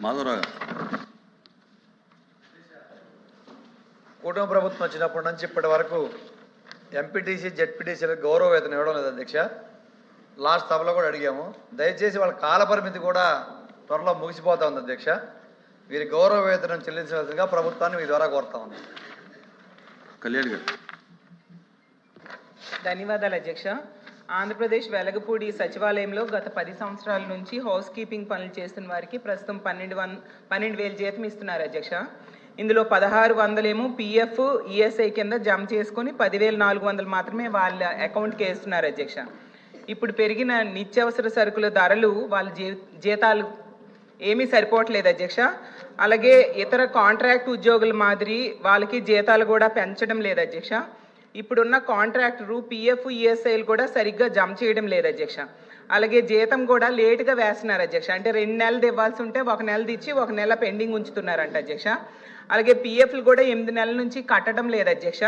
మాధవరావు కూటమి ప్రభుత్వం వచ్చినప్పటి నుంచి ఇప్పటి వరకు ఎంపీటీసీ జెడ్పీటీసీలకు గౌరవ వేతనం ఇవ్వడం లేదు అధ్యక్ష. లాస్ట్ సభలో కూడా అడిగాము. దయచేసి వాళ్ళ కాలపరిమితి కూడా త్వరలో ముగిసిపోతా ఉంది అధ్యక్ష. వీరి గౌరవ వేతనం చెల్లించవలసిందిగా ప్రభుత్వాన్ని మీ ద్వారా కోరుతా ఉన్నాం. కళ్యాణ్ గారు. ధన్యవాదాలు అధ్యక్ష. ఆంధ్రప్రదేశ్ వెలగపూడి సచివాలయంలో గత 10 సంవత్సరాల నుంచి హౌస్ కీపింగ్ పనులు చేస్తున్న వారికి ప్రస్తుతం 12,000 జీతం ఇస్తున్నారు అధ్యక్ష. ఇందులో 1,600 పిఎఫ్ ఈఎస్ఐ కింద జమ చేసుకుని 10,400 మాత్రమే వాళ్ళ అకౌంట్కి వేస్తున్నారు అధ్యక్ష. ఇప్పుడు పెరిగిన నిత్యావసర సరుకుల ధరలు వాళ్ళ జీతాలు ఏమీ సరిపోవట్లేదు అధ్యక్ష. అలాగే ఇతర కాంట్రాక్ట్ ఉద్యోగుల మాదిరి వాళ్ళకి జీతాలు కూడా పెంచడం లేదు అధ్యక్ష. ఇప్పుడున్న కాంట్రాక్టరు పిఎఫ్ ఈఎస్ఐలు కూడా సరిగ్గా జమ చేయడం లేదు అధ్యక్ష. అలాగే జీతం కూడా లేటుగా వేస్తున్నారు అధ్యక్ష. అంటే 2 నెలలు ఇవ్వాల్సి ఉంటే 1 నెలది ఇచ్చి 1 నెల పెండింగ్ ఉంచుతున్నారంట అధ్యక్ష. అలాగే పిఎఫ్లు కూడా 8 నెలల నుంచి కట్టడం లేదు అధ్యక్ష.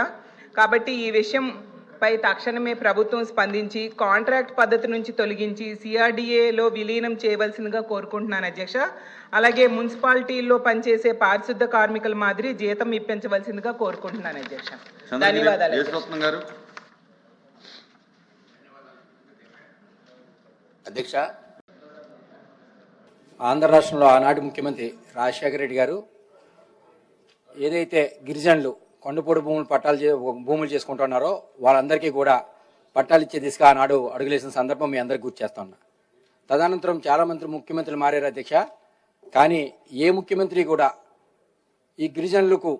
కాబట్టి ఈ విషయంపై తక్షణమే ప్రభుత్వం స్పందించి కాంట్రాక్ట్ పద్ధతి నుంచి తొలగించి సిఆర్డిఏలో విలీనం చేయవలసిందిగా కోరుకుంటున్నాను అధ్యక్ష. అలాగే మున్సిపాలిటీల్లో పనిచేసే పారిశుద్ధ కార్మికుల మాదిరి జీతం ఇప్పించవలసిందిగా కోరుకుంటున్నాను అధ్యక్ష. ధన్యవాదాలు అధ్యక్ష. ఆంధ్ర రాష్ట్రంలో ఆనాటి ముఖ్యమంత్రి రాజశేఖర రెడ్డి గారు ఏదైతే గిరిజనులు కొండపూడి భూములు చేసుకుంటున్నారో వాళ్ళందరికీ కూడా పట్టాలు ఇచ్చే దిశగా ఆనాడు అడుగులేసిన సందర్భం మీ అందరికీ గుర్తు చేస్తా ఉన్నా. తదనంతరం చాలా ముఖ్యమంత్రులు మారారు అధ్యక్ష. కానీ ఏ ముఖ్యమంత్రి కూడా ఈ గిరిజనులకు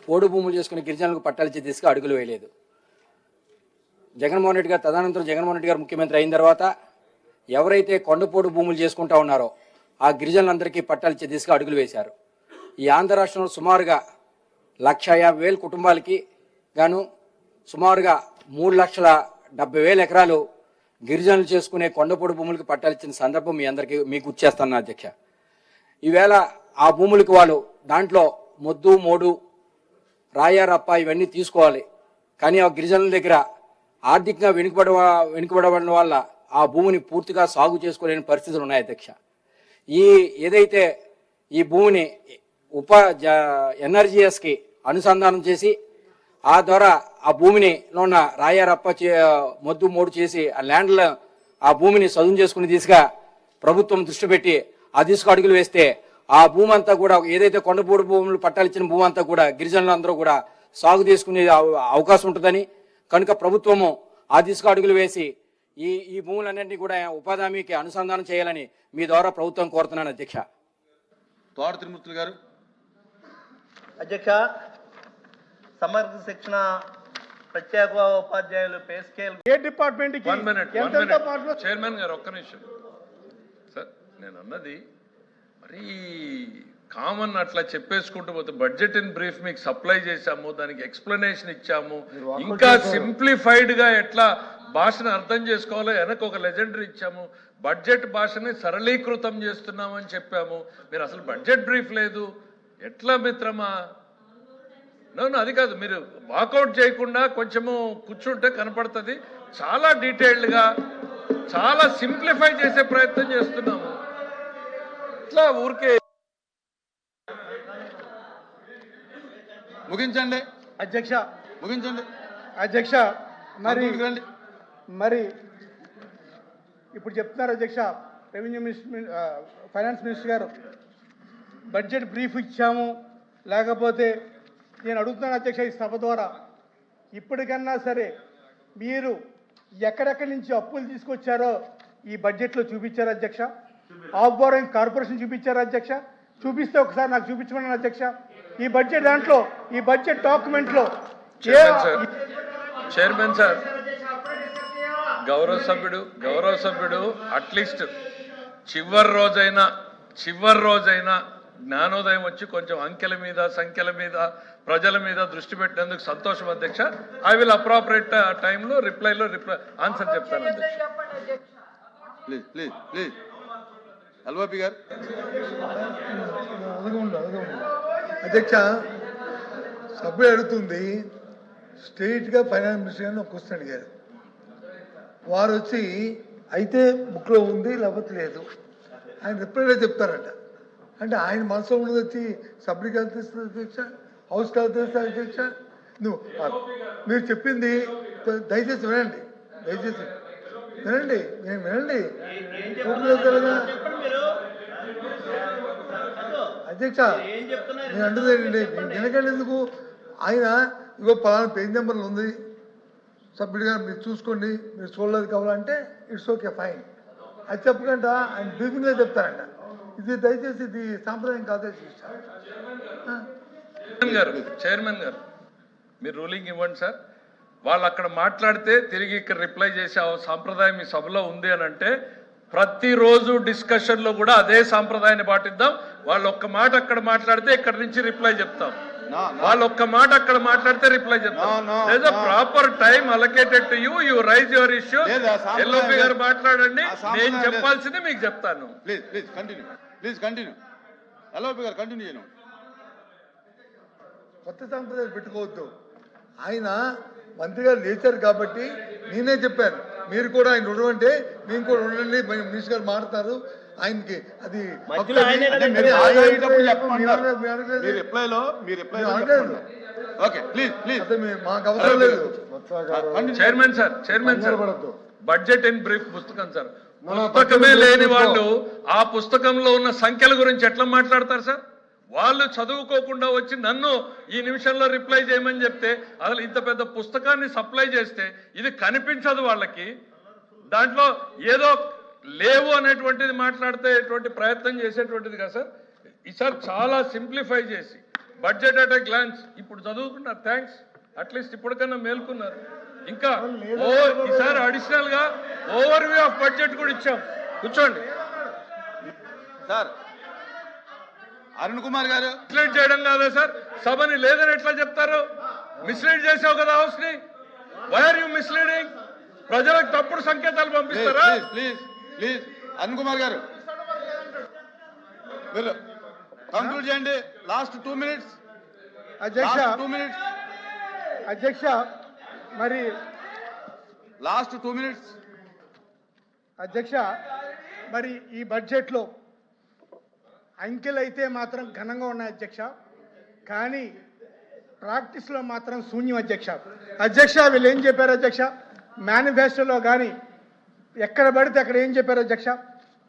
పోడు భూములు చేసుకునే గిరిజనులకు పట్టాలు ఇచ్చే దిశగా అడుగులు వేయలేదు. జగన్మోహన్ రెడ్డి గారు తదనంతరం జగన్మోహన్ రెడ్డి గారు ముఖ్యమంత్రి అయిన తర్వాత ఎవరైతే కొండపోడు భూములు చేసుకుంటా ఉన్నారో ఆ గిరిజనులందరికీ పట్టాలు ఇచ్చే దిశగా అడుగులు వేశారు. ఈ ఆంధ్ర రాష్ట్రంలో సుమారుగా 1,50,000 కుటుంబాలకి గాను సుమారుగా 3,70,000 ఎకరాలు గిరిజనులు చేసుకునే కొండపోడు భూములకి పట్టాలు ఇచ్చిన సందర్భం మీకు గుర్తు చేస్తాను అధ్యక్ష. ఈవేళ ఆ భూములకి వాళ్ళు దాంట్లో మొద్దు మోడు రాయారప్ప ఇవన్నీ తీసుకోవాలి. కానీ ఆ గిరిజనుల దగ్గర ఆర్థికంగా వెనుకబడడం వల్ల ఆ భూమిని పూర్తిగా సాగు చేసుకోలేని పరిస్థితులు ఉన్నాయి అధ్యక్ష. ఏదైతే ఈ భూమిని ఎన్ఆర్జీఎస్కి అనుసంధానం చేసి ఆ ద్వారా ఆ భూమిని ఉన్న రాయారప్ప మొద్దు మోడు చేసి ఆ ల్యాండ్లో ఆ భూమిని సదును చేసుకునే దిశగా ప్రభుత్వం దృష్టి పెట్టి ఆ దిశకు అడుగులు వేస్తే ఆ భూమి అంతా కూడా ఏదైతే కొండపూడి భూములు పట్టాలిచ్చిన భూమి అంతా కూడా గిరిజనులందరూ కూడా సాగు చేసుకునే అవకాశం ఉంటుందని కనుక ప్రభుత్వము ఆ దిశకు అడుగులు వేసి ఈ భూములన్నింటినీ కూడా ఉపాధి హామీకి అనుసంధానం చేయాలని మీ ద్వారా ప్రభుత్వం కోరుతున్నాను అధ్యక్ష. తోట తిరుమూర్తులు గారు. అధ్యక్ష, సమగ్ర శిక్షణ ప్రత్యేక ఉపాధ్యాయులు పే స్కేల్ ఏ డిపార్ట్మెంట్ చైర్మన్ గారు ఒక్క నిమిషం సార్. నేను అన్నది మరి కామన్ అట్లా చెప్పేసుకుంటూ పోతే బడ్జెట్ ఇన్ బ్రీఫ్ మీకు సప్లై చేశాము, దానికి ఎక్స్ప్లెనేషన్ ఇచ్చాము, ఇంకా సింప్లిఫైడ్ గా ఎట్లా భాషను అర్థం చేసుకోవాలో వెనక ఒక లెజెండరీ ఇచ్చాము, బడ్జెట్ భాషని సరళీకృతం చేస్తున్నామని చెప్పాము. మీరు అసలు బడ్జెట్ బ్రీఫ్ లేదు ఎట్లా మిత్రమా? అది కాదు, మీరు వాకౌట్ చేయకుండా కొంచెము కూర్చుంటే కనపడుతుంది. చాలా డీటెయిల్డ్గా చాలా సింప్లిఫై చేసే ప్రయత్నం చేస్తున్నాము. ఇట్లా ఊరికే ముగించండి అధ్యక్ష. ముగించండి అధ్యక్ష. మరి ఇప్పుడు చెప్తున్నారు అధ్యక్ష, రెవెన్యూ మినిస్టర్ ఫైనాన్స్ మినిస్టర్ గారు బడ్జెట్ బ్రీఫ్ ఇచ్చాము, లేకపోతే నేను అడుగుతున్నాను అధ్యక్ష ఈ సభ ద్వారా, ఇప్పటికన్నా సరే మీరు ఎక్కడెక్కడి నుంచి అప్పులు తీసుకొచ్చారో ఈ బడ్జెట్లో చూపించారు అధ్యక్ష. ఆఫ్ బోరింగ్ కార్పొరేషన్ చూపించారు అధ్యక్ష. చూపిస్తే ఒకసారి నాకు చూపించమన్నాను అధ్యక్ష. ఈ బడ్జెట్ దాంట్లో ఈ బడ్జెట్ డాక్యుమెంట్లో చైర్మన్ సార్, గౌరవ సభ్యుడు అట్లీస్ట్ చివరి రోజైనా జ్ఞానోదయం వచ్చి కొంచెం అంకెల మీద సంఖ్యల మీద ప్రజల మీద దృష్టి పెట్టినందుకు సంతోషం అధ్యక్ష. ఐ విల్ అప్రాపరేట్ టైంలో రిప్లై ఆన్సర్ చెప్తాను అధ్యక్ష. ప్లీజ్ అల్వాపి గారు. అధ్యక్ష, సభ్యుడు అడుగుతుంది స్ట్రైట్గా ఫైనాన్స్ మినిస్టర్ గారిని ఒక క్వశ్చన్ అడిగారు. వారు వచ్చి అయితే బుక్లో ఉంది లేకపోతే లేదు ఆయన రిప్లైలో చెప్తారట. అంటే ఆయన మనసులో ఉన్నది వచ్చి సభ్యుడికి వెళ్తే ఇస్తుంది అధ్యక్ష, హౌస్కి వెళ్తే ఇస్తుంది అధ్యక్ష. మీరు చెప్పింది దయచేసి వినండి, దయచేసి వినండి, నేను వినండి. అధ్యక్ష నేను అంటుంది ఏంటండి, వెనకండి ఎందుకు? ఆయన ఇగో పలానా పేజ్ నెంబర్లు ఉంది సభ్యుడిగా మీరు చూసుకోండి, మీరు చూడలేదు కావాలంటే ఇట్స్ ఓకే ఫైన్ అది చెప్పకుండా ఆయన బ్రీఫింగ్లో చెప్తారంట. ఇది దయచేసి ఇది సాంప్రదాయం కాదు. చైర్మన్ గారు మీరు రూలింగ్ ఇవ్వండి సార్. వాళ్ళు అక్కడ మాట్లాడితే తిరిగి ఇక్కడ రిప్లై చేసే సాంప్రదాయం ఈ సభలో ఉంది అని అంటే ప్రతిరోజు డిస్కషన్లో కూడా అదే సాంప్రదాయాన్ని పాటిద్దాం. వాళ్ళు ఒక్క మాట అక్కడ మాట్లాడితే ఇక్కడ నుంచి రిప్లై చెప్తాం, వాళ్ళు ఒక్క మాట అక్కడ మాట్లాడితే రిప్లై చెప్తాం. లేదా proper time allocated to you, you rise your issue. LOP గారు మాట్లాడండి, నేను చెప్పాల్సింది మీకు చెప్తాను. Please please continue, please continue. LOP గారు కంటిన్యూ చేయను. కొత్త సాంప్రదాయాలు పెట్టుకోవద్దు. ఆయన మంత్రిగా లేచారు కాబట్టి నేనే చెప్పాను, మీరు కూడా ఆయన ఉండమంటే మేము కూడా ఉండండి, మినిస్టర్ గారు మాట్లాడతారు ఆయనకి అది ఓకే ప్లీజ్ ప్లీజ్ మాకు అవసరం లేదు. Chairman sir, chairman sir, budget in brief పుస్తకం సార్, పుస్తకమే లేని వాళ్ళు ఆ పుస్తకంలో ఉన్న సంఖ్యల గురించి ఎట్లా మాట్లాడతారు సార్? వాళ్ళు చదువుకోకుండా వచ్చి నన్ను ఈ నిమిషంలో రిప్లై చేయమని చెప్తే అసలు ఇంత పెద్ద పుస్తకాన్ని సప్లై చేస్తే ఇది కనిపించదు వాళ్ళకి. దాంట్లో ఏదో లేవు అనేటువంటిది మాట్లాడేటువంటి ప్రయత్నం చేసేటువంటిది కదా సార్. ఈసారి చాలా సింప్లిఫై చేసి బడ్జెట్ అట్ ఎ గ్లాన్స్ ఇప్పుడు చదువుకున్నారు. థ్యాంక్స్, అట్లీస్ట్ ఇప్పటికన్నా మేల్కున్నారు. ఇంకా ఈసారి అడిషనల్ గా ఓవర్ వ్యూ ఆఫ్ బడ్జెట్ కూడా ఇచ్చాం. కూర్చోండి సార్. అరుణ్ కుమార్ గారు మిస్లీడ్ చేయడం కాదా సార్? సభని లేదని ఎట్లా చెప్తారు? మిస్లీడ్ చేసావు కదా హౌస్ ని. Why are you misleading? ప్రజలకు తప్పుడు సంకేతాలు పంపిస్తారా? ప్లీజ్ ప్లీజ్ అరుణ్ కుమార్ గారు మీరు కంక్లూడ్ చేయండి. లాస్ట్ 2 minutes అధ్యక్ష. 2 minutes అధ్యక్ష మరి లాస్ట్ 2 minutes అధ్యక్ష మరి ఈ బడ్జెట్లో అంకెలు అయితే మాత్రం ఘనంగా ఉన్నాయి అధ్యక్ష, కానీ ప్రాక్టీస్లో మాత్రం శూన్యం అధ్యక్ష. అధ్యక్ష వీళ్ళు ఏం చెప్పారు అధ్యక్ష? మేనిఫెస్టోలో కానీ ఎక్కడ పడితే అక్కడ ఏం చెప్పారు అధ్యక్ష?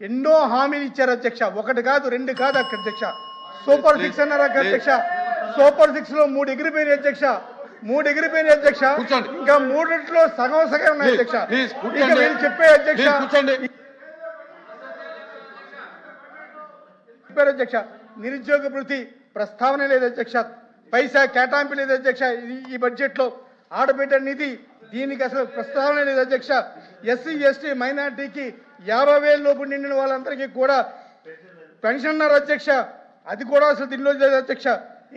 ఎన్నో హామీలు ఇచ్చారు అధ్యక్ష. 1 కాదు 2 కాదు అధ్యక్ష. సూపర్ 6 అన్నారు అధ్యక్ష. సూపర్ 6 లో 3 ఎగిరిపోయినాయి అధ్యక్ష. 3 ఎగిరిపోయినాయి అధ్యక్ష. ఇంకా 3లో సగం ఉన్నాయి అధ్యక్ష. ఇక వీళ్ళు చెప్పే అధ్యక్ష చెప్పారు అధ్యక్ష. నిరుద్యోగ భృతి ప్రస్తావన లేదు అధ్యక్ష. పైసా కేటాయింపు లేదు అధ్యక్ష. ఈ బడ్జెట్లో ఆడబిడ్డ నిధి దీనికి అసలు ప్రస్తావన లేదు అధ్యక్ష. ఎస్సీ ఎస్టీ మైనార్టీకి 50,000 లోపు నిండిన వాళ్ళందరికీ కూడా పెన్షన్ అన్నారు అధ్యక్ష. అది కూడా అసలు దీనిలో లేదు అధ్యక్ష.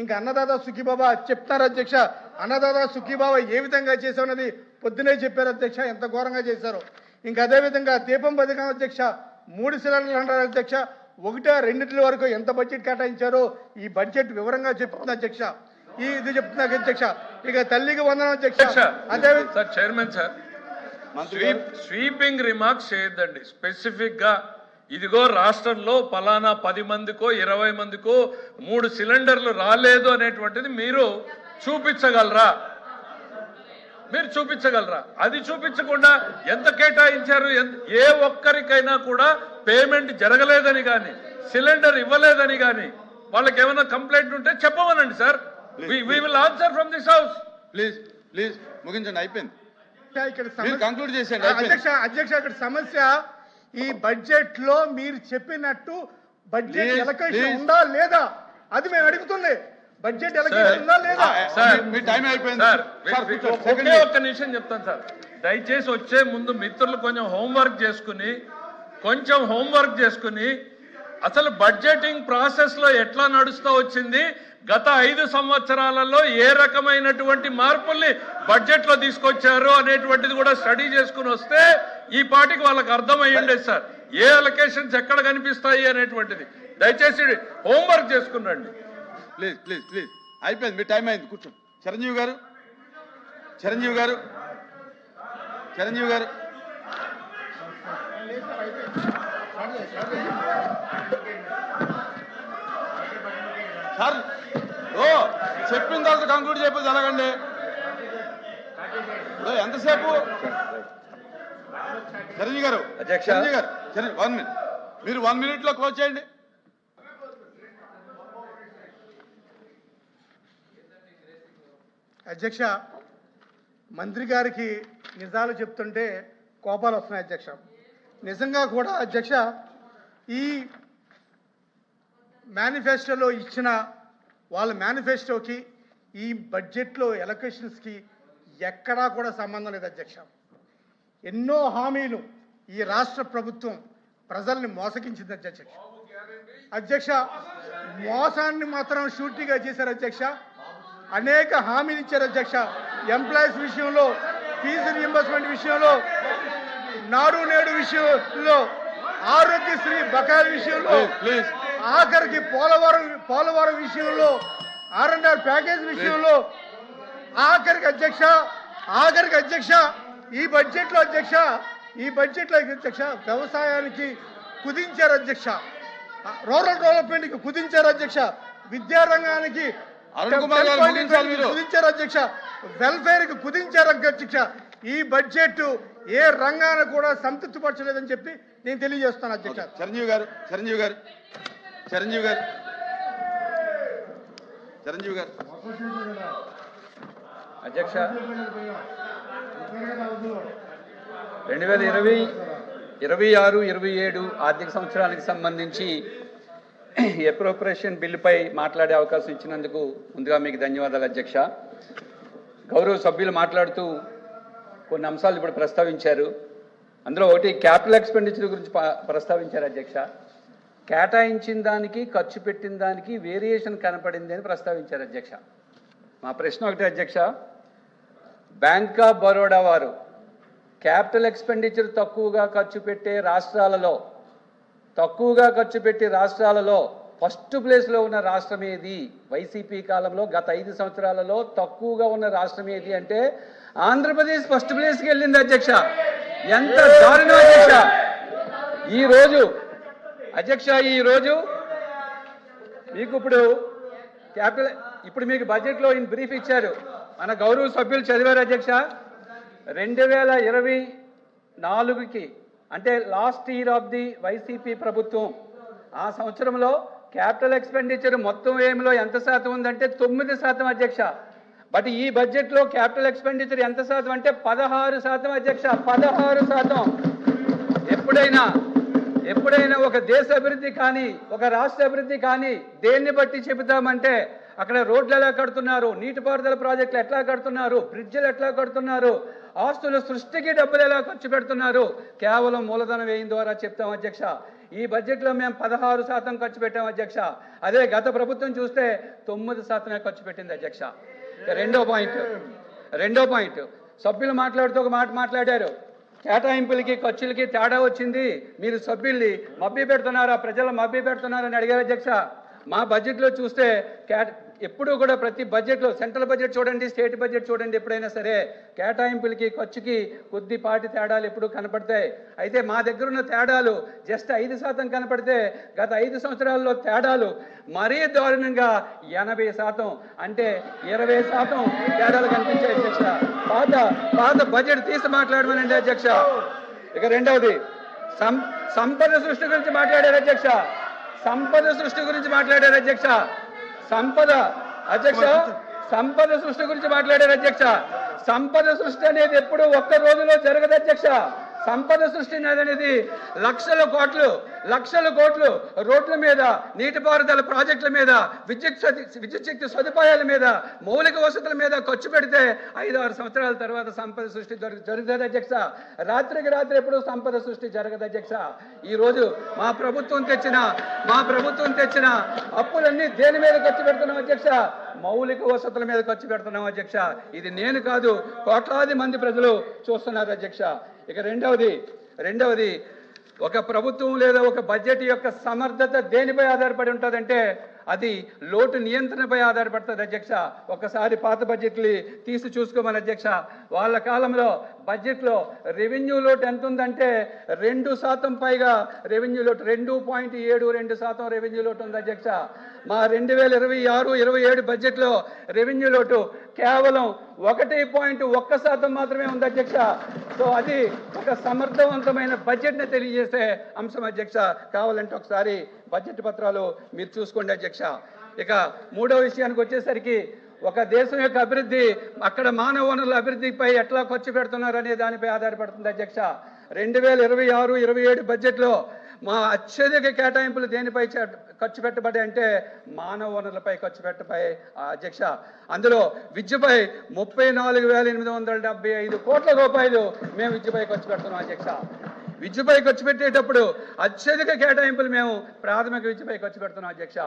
ఇంకా అన్నదాత సుఖీబాబా చెప్తారు అధ్యక్ష. అన్నదాత సుఖీబాబా ఏ విధంగా చేశామన్నది పొద్దునే చెప్పారు అధ్యక్ష, ఎంత ఘోరంగా చేశారో. ఇంకా అదేవిధంగా దీపం పథకం అధ్యక్ష 3 సిలిండర్లు అంటారు అధ్యక్ష. 1-2 వరకు ఎంత బడ్జెట్ కేటాయించారో ఈ బడ్జెట్ వివరంగా చెప్తుంది అధ్యక్ష. ఇది చెప్తున్నా అధ్యక్ష. ఇక తల్లికి వందనం అధ్యక్ష. అదే sir chairman sir, sweeping remarks చేయొద్దండి. స్పెసిఫిక్ గా ఇదిగో రాష్ట్రంలో పలానా 10 మందికో 20 మందికో 3 సిలిండర్లు రాలేదు అనేటువంటిది మీరు చూపించగలరా? మీరు చూపించగలరా? అది చూపించకుండా ఎంత కేటాయించారు, ఏ ఒక్కరికైనా కూడా పేమెంట్ జరగలేదని కానీ సిలిండర్ ఇవ్వలేదని కానీ వాళ్ళకి ఏమైనా కంప్లైంట్ ఉంటే చెప్పమనండి sir. We will answer from this house. Please please ముగించండి, అయిపోయింది. ఇక్కడ కంక్లూడ్ చేసేయండి. అధ్యక్ష ఇక్కడ సమస్య ఈ బడ్జెట్ లో మీరు చెప్పినట్టు బడ్జెట్ ఎలకేషన్ ఉందా లేదా అది మేము అడుగుతుంది. బడ్జెట్ ఎలకేషన్ ఉందా లేదా? మీ టైం అయిపోయింది. ఒకే ఒక్క నిమిషం చెప్తాను సార్. దయచేసి వచ్చే ముందు మిత్రులు కొంచెం హోంవర్క్ చేసుకుని అసలు బడ్జెటింగ్ ప్రాసెస్ లో ఎట్లా నడుస్తూ వచ్చింది, గత 5 సంవత్సరాలలో ఏ రకమైనటువంటి మార్పుల్ని బడ్జెట్ లో తీసుకొచ్చారు అనేటువంటిది కూడా స్టడీ చేసుకుని వస్తే ఈ పార్టీకి వాళ్ళకి అర్థమయ్యిండేది సార్, ఏ అలొకేషన్స్ ఎక్కడ కనిపిస్తాయి అనేటువంటిది. దయచేసి హోంవర్క్ చేసుకునండి. ప్లీజ్ ప్లీజ్ ప్లీజ్ అయిపోయింది, మీ టైం అయింది. కూర్చోండి. చిరంజీవి గారు సార్ ఓ చెప్పిన తర్వాత కంక్లూడ్ చేయకపోతే ఎలాగండి? ఎంతసేపు చిరంజీవి గారు, అధ్యక్ష. చిరంజీవి గారు 1 minute, మీరు 1 minute లో క్లోజ్ చేయండి. అధ్యక్ష, మంత్రి గారికి నిజాలు చెప్తుంటే కోపాలు వస్తున్నాయి అధ్యక్ష. నిజంగా కూడా అధ్యక్ష, ఈ మేనిఫెస్టోలో ఇచ్చిన వాళ్ళ మేనిఫెస్టోకి ఈ బడ్జెట్లో ఎలక్షన్స్కి ఎక్కడా కూడా సంబంధం లేదు అధ్యక్ష. ఎన్నో హామీలు ఈ రాష్ట్ర ప్రభుత్వం ప్రజల్ని మోసగించింది అధ్యక్ష. అధ్యక్ష, మోసాన్ని మాత్రం షూరిటీగా చేశారు అధ్యక్ష. అనేక హామీలు ఇచ్చారు అధ్యక్ష. ఎంప్లాయీస్ విషయంలో, ఫీజు రియంబర్స్మెంట్ విషయంలో, నాడు నేడు విషయంలో, ఆరోగ్యశ్రీ బకాయిల విషయంలో, ప్లీజ్ ఆఖరికి పోలవరం విషయంలో, R&R ప్యాకేజ్ విషయంలో, ఆఖరికి అధ్యక్ష ఈ బడ్జెట్లో అధ్యక్ష వ్యవసాయానికి కుదించారు అధ్యక్ష, రూరల్ డెవలప్మెంట్కి కుదించారు అధ్యక్ష, విద్యారంగానికి అరుణ్ కుమార్ గారు ముగించాలి మీరు. కుదించారు అధ్యక్ష, వెల్ఫేర్ కి కుదించారు అధ్యక్ష. ఈ బడ్జెట్ ఏ రంగాన్ని కూడా సంతృప్తిపరచలేదని చెప్పి నేను తెలియజేస్తాను అధ్యక్ష. చిరంజీవి గారు అధ్యక్ష, 2020-26-27 ఆర్థిక సంవత్సరానికి సంబంధించి అప్రోప్రియేషన్ బిల్లుపై మాట్లాడే అవకాశం ఇచ్చినందుకు ముందుగా మీకు ధన్యవాదాలు అధ్యక్ష. గౌరవ సభ్యులు మాట్లాడుతూ కొన్ని అంశాలు ఇప్పుడు ప్రస్తావించారు. అందులో ఒకటి క్యాపిటల్ ఎక్స్పెండిచర్ గురించి ప్రస్తావించారు అధ్యక్ష. కేటాయించిన దానికి ఖర్చు పెట్టిన దానికి వేరియేషన్ కనపడింది అని ప్రస్తావించారు అధ్యక్ష. మా ప్రశ్న ఒకటి అధ్యక్ష, బ్యాంక్ ఆఫ్ బరోడా వారు క్యాపిటల్ ఎక్స్పెండిచర్ తక్కువగా ఖర్చు పెట్టి రాష్ట్రాలలో ఫస్ట్ ప్లేస్లో ఉన్న రాష్ట్రం ఏది? వైసీపీ కాలంలో గత 5 సంవత్సరాలలో తక్కువగా ఉన్న రాష్ట్రం ఏది అంటే ఆంధ్రప్రదేశ్ ఫస్ట్ ప్లేస్కి వెళ్ళింది అధ్యక్ష. ఎంత దారుణం అధ్యక్ష. ఈ రోజు మీకు ఇప్పుడు మీకు బడ్జెట్లో ఇన్ బ్రీఫ్ ఇచ్చారు, మన గౌరవ సభ్యులు చదివారు అధ్యక్ష. 2024కి అంటే last year of the YCP ప్రభుత్వం, ఆ సంవత్సరంలో క్యాపిటల్ ఎక్స్పెండిచర్ మొత్తం ఏమిలో ఎంత శాతం ఉందంటే 9% అధ్యక్ష. బట్ ఈ బడ్జెట్లో క్యాపిటల్ ఎక్స్పెండిచర్ ఎంత శాతం అంటే 16% అధ్యక్ష. 16%. ఎప్పుడైనా ఒక దేశ అభివృద్ధి కానీ ఒక రాష్ట్ర అభివృద్ధి కానీ దేన్ని బట్టి చెబుతామంటే అక్కడ రోడ్లు ఎలా కడుతున్నారు, నీటిపారుదల ప్రాజెక్టులు ఎట్లా కడుతున్నారు, బ్రిడ్జిలు ఎట్లా కడుతున్నారు, ఆస్తుల సృష్టికి డబ్బులు ఎలా ఖర్చు పెడుతున్నారు, కేవలం మూలధన వ్యయం ద్వారా చెప్తాం అధ్యక్ష. ఈ బడ్జెట్లో మేము 16% ఖర్చు పెట్టాం అధ్యక్ష. అదే గత ప్రభుత్వం చూస్తే 9% ఖర్చు పెట్టింది అధ్యక్ష. రెండో పాయింట్ సభ్యులు మాట్లాడుతూ ఒక మాట మాట్లాడారు, కేటాయింపులకి ఖర్చులకి తేడా వచ్చింది, మీరు సభ్యుల్ని మభ్య పెడుతున్నారా, ప్రజలు మభ్య పెడుతున్నారని అడిగారు అధ్యక్ష. మా బడ్జెట్లో చూస్తే ఎప్పుడూ కూడా ప్రతి బడ్జెట్లో సెంట్రల్ బడ్జెట్ చూడండి, స్టేట్ బడ్జెట్ చూడండి, ఎప్పుడైనా సరే కేటాయింపులకి ఖర్చుకి కొద్దిపాటి తేడాలు ఎప్పుడూ కనపడతాయి. అయితే మా దగ్గర ఉన్న తేడాలు జస్ట్ 5% కనపడితే గత 5 సంవత్సరాల్లో తేడాలు మరీ దారుణంగా 80% అంటే 20% తేడాలు కనిపించాయి అధ్యక్ష. పాత బడ్జెట్ తీసి మాట్లాడమనండి అధ్యక్ష. ఇక రెండవది సంపద సృష్టి గురించి మాట్లాడారు అధ్యక్ష. సంపద సృష్టి గురించి మాట్లాడారు అధ్యక్ష. సంపద సృష్టి అనేది ఎప్పుడు ఒక్క రోజులో జరగదు అధ్యక్ష. సంపద సృష్టి అనేది లక్షల కోట్లు రోడ్ల మీద, నీటిపారుదల ప్రాజెక్టుల మీద, విద్యుత్ శక్తి సదుపాయాల మీద, మౌలిక వసతుల మీద ఖర్చు పెడితే 5-6 సంవత్సరాల తర్వాత సంపద సృష్టి జరుగుతుంది అధ్యక్ష. రాత్రికి రాత్రి ఎప్పుడు సంపద సృష్టి జరగదు అధ్యక్ష. ఈ రోజు మా ప్రభుత్వం తెచ్చిన అప్పులన్నీ దేని మీద ఖర్చు పెడుతున్నాం అధ్యక్ష? మౌలిక వసతుల మీద ఖర్చు పెడుతున్నాం అధ్యక్ష. ఇది నేను కాదు, కోట్లాది మంది ప్రజలు చూస్తున్నారు అధ్యక్ష. ఇక రెండవది ఒక ప్రభుత్వం లేదా ఒక బడ్జెట్ యొక్క సమర్థత దేనిపై ఆధారపడి ఉంటుందంటే అది లోటు నియంత్రణపై ఆధారపడుతుంది అధ్యక్ష. ఒకసారి పాత బడ్జెట్లు తీసి చూసుకోమని అధ్యక్ష. వాళ్ళ కాలంలో బడ్జెట్లో రెవెన్యూ లోటు ఎంత ఉందంటే 2% పైగా రెవెన్యూ లోటు, 2.72% రెవెన్యూ లోటు ఉంది అధ్యక్ష. మా 2026-27 బడ్జెట్లో రెవెన్యూ లోటు కేవలం 1.1% మాత్రమే ఉంది అధ్యక్ష. సో అది ఒక సమర్థవంతమైన బడ్జెట్ని తెలియజేసే అంశం అధ్యక్ష. కావాలంటే ఒకసారి బడ్జెట్ పత్రాలు మీరు చూసుకోండి అధ్యక్ష. ఇక మూడో విషయానికి వచ్చేసరికి ఒక దేశం యొక్క అభివృద్ధి అక్కడ మానవ వనరుల అభివృద్ధిపై ఎట్లా ఖర్చు పెడుతున్నారు అనే దానిపై ఆధారపడుతుంది అధ్యక్ష. 2026-27 బడ్జెట్లో మా అత్యధిక కేటాయింపులు దేనిపై ఖర్చు పెట్టబడ్డాయి అంటే మానవ వనరులపై ఖర్చు పెట్టబోయే అధ్యక్ష. అందులో విద్యపై 34,875 కోట్ల రూపాయలు మేము విద్యపై ఖర్చు పెడుతున్నాం అధ్యక్ష. విద్యపై ఖర్చు పెట్టేటప్పుడు అత్యధిక కేటాయింపులు మేము ప్రాథమిక విద్యపై ఖర్చు పెడుతున్నాం అధ్యక్ష.